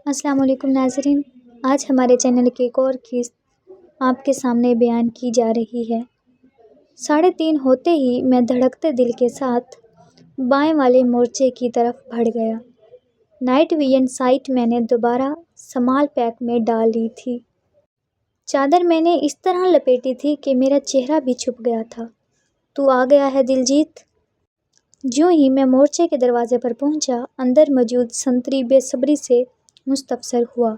السلام علیکم ناظرین، آج ہمارے چینل کی ایک اور قسط آپ کے سامنے بیان کی جا رہی ہے۔ 3:30 ہوتے ہی میں دھڑکتے دل کے ساتھ بائیں والے مورچے کی طرف بڑھ گیا۔ نائٹ ویژن سائٹ میں نے دوبارہ سمال پیک میں ڈال لی تھی۔ چادر میں نے اس طرح لپیٹی تھی کہ میرا چہرہ بھی چھپ گیا تھا۔ تو آ گیا ہے دلجیت؟ جوں ہی میں مورچے کے دروازے پر پہنچا، اندر موجود سنتری بے صبری سے مستفسر ہوا۔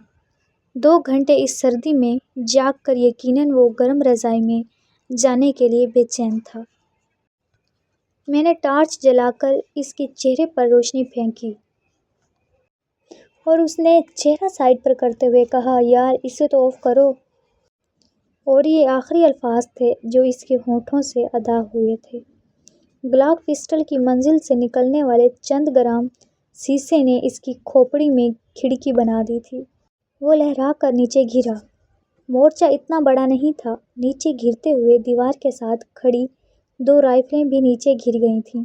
2 گھنٹے اس سردی میں جاگ کر یقیناً وہ گرم رضائی میں جانے کے لیے بے چین تھا۔ میں نے ٹارچ جلا کر اس کے چہرے پر روشنی پھینکی اور اس نے چہرہ سائڈ پر کرتے ہوئے کہا، یار اسے تو آف کرو۔ اور یہ آخری الفاظ تھے جو اس کے ہونٹوں سے ادا ہوئے تھے۔ گلاک پسٹل کی منزل سے نکلنے والے چند گرام شیشے نے اس کی کھوپڑی میں کھڑکی بنا دی تھی۔ وہ لہرا کر نیچے گرا۔ مورچہ اتنا بڑا نہیں تھا۔ نیچے گرتے ہوئے دیوار کے ساتھ کھڑی 2 رائفلیں بھی نیچے گر گئی تھیں۔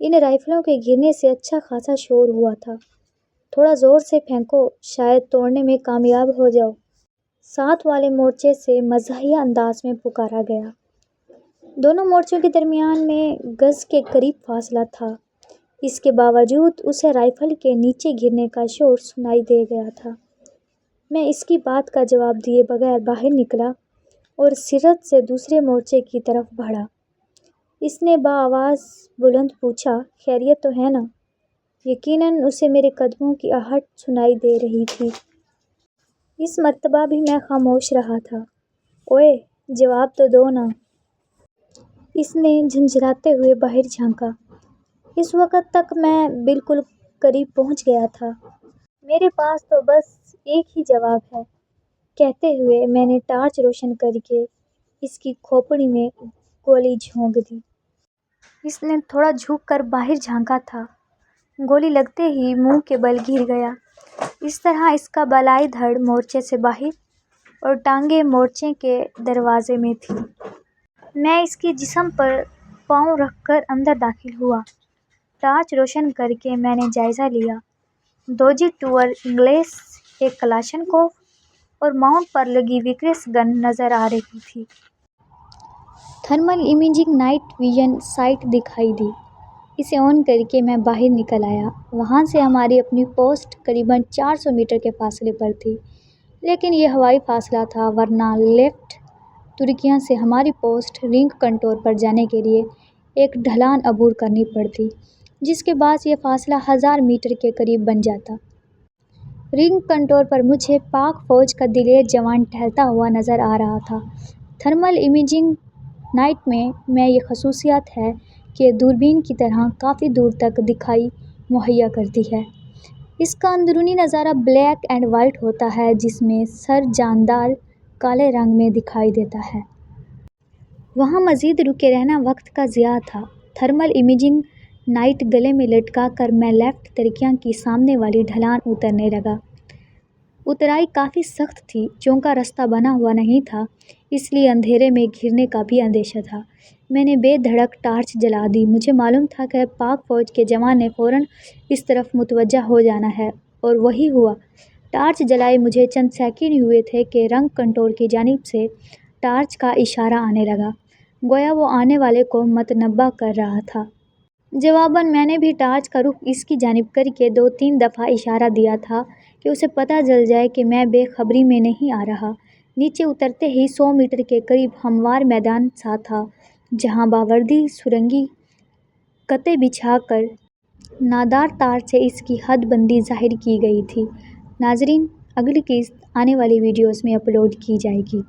ان رائفلوں کے گرنے سے اچھا خاصا شور ہوا تھا۔ تھوڑا زور سے پھینکو، شاید توڑنے میں کامیاب ہو جاؤ، ساتھ والے مورچے سے مزاحیہ انداز میں پکارا گیا۔ دونوں مورچوں کے درمیان میں گز کے قریب فاصلہ تھا۔ اس کے باوجود اسے رائفل کے نیچے گرنے کا شور سنائی دے گیا تھا۔ میں اس کی بات کا جواب دیے بغیر باہر نکلا اور سرعت سے دوسرے مورچے کی طرف بڑھا۔ اس نے بآواز بلند پوچھا، خیریت تو ہے نا؟ یقیناً اسے میرے قدموں کی آہٹ سنائی دے رہی تھی۔ اس مرتبہ بھی میں خاموش رہا تھا۔ اوئے، جواب تو دو نا! اس نے جھنجھلاتے ہوئے باہر جھانکا۔ اس وقت تک میں بالکل قریب پہنچ گیا تھا۔ میرے پاس تو بس ایک ہی جواب ہے، کہتے ہوئے میں نے ٹارچ روشن کر کے اس کی کھوپڑی میں گولی جھونک دی۔ اس نے تھوڑا جھک کر باہر جھانکا تھا۔ گولی لگتے ہی منہ کے بل گر گیا۔ اس طرح اس کا بالائی دھڑ مورچے سے باہر اور ٹانگیں مورچے کے دروازے میں تھیں۔ میں اس کے جسم پر پاؤں رکھ کر اندر داخل ہوا۔ ٹارچ روشن کر کے میں نے جائزہ لیا۔ 2G-2 انگلیس، ایک کلاشنکوف اور ماؤنٹ پر لگی وکرس گن نظر آ رہی تھی۔ Thermal imaging night vision sight دکھائی دی۔ اسے آن کر کے میں باہر نکل آیا۔ وہاں سے ہماری اپنی پوسٹ قریباً 400 میٹر کے فاصلے پر تھی، لیکن یہ ہوائی فاصلہ تھا، ورنہ لیفٹ ترکیہ سے ہماری پوسٹ رنگ کنٹور پر جانے کے لیے ایک ڈھلان عبور کرنی پڑتی، جس کے باعث یہ فاصلہ 1000 میٹر کے قریب بن جاتا۔ رنگ کنٹور پر مجھے پاک فوج کا دلیر جوان ٹہلتا ہوا نظر آ رہا تھا۔ تھرمل امیجنگ نائٹ میں یہ خصوصیت ہے کہ دوربین کی طرح کافی دور تک دکھائی مہیا کرتی ہے۔ اس کا اندرونی نظارہ بلیک اینڈ وائٹ ہوتا ہے، جس میں سر جاندار کالے رنگ میں دکھائی دیتا ہے۔ وہاں مزید رکے رہنا وقت کا ضیاع تھا۔ تھرمل امیجنگ نائٹ گلے میں لٹکا کر میں لیفٹ ترکیہ کی سامنے والی ڈھلان اترنے لگا۔ اترائی کافی سخت تھی۔ چونکہ راستہ بنا ہوا نہیں تھا، اس لیے اندھیرے میں گرنے کا بھی اندیشہ تھا۔ میں نے بے دھڑک ٹارچ جلا دی۔ مجھے معلوم تھا کہ پاک فوج کے جوان نے فوراً اس طرف متوجہ ہو جانا ہے، اور وہی ہوا۔ ٹارچ جلائے مجھے چند سیکنڈ ہوئے تھے کہ رنگ کنٹور کی جانب سے ٹارچ کا اشارہ آنے لگا، گویا وہ آنے والے کو متنبہ کر رہا تھا۔ جواباً میں نے بھی ٹارچ کا رخ اس کی جانب کر کے 2-3 دفعہ اشارہ دیا تھا کہ اسے پتہ چل جائے کہ میں بے خبری میں نہیں آ رہا۔ نیچے اترتے ہی 100 میٹر کے قریب ہموار میدان سا تھا، جہاں باوردی سرنگی کتے بچھا کر نادار تار سے اس کی حد بندی ظاہر کی گئی تھی۔ ناظرین، اگلی قسط آنے والی ویڈیوز میں اپلوڈ کی جائے گی۔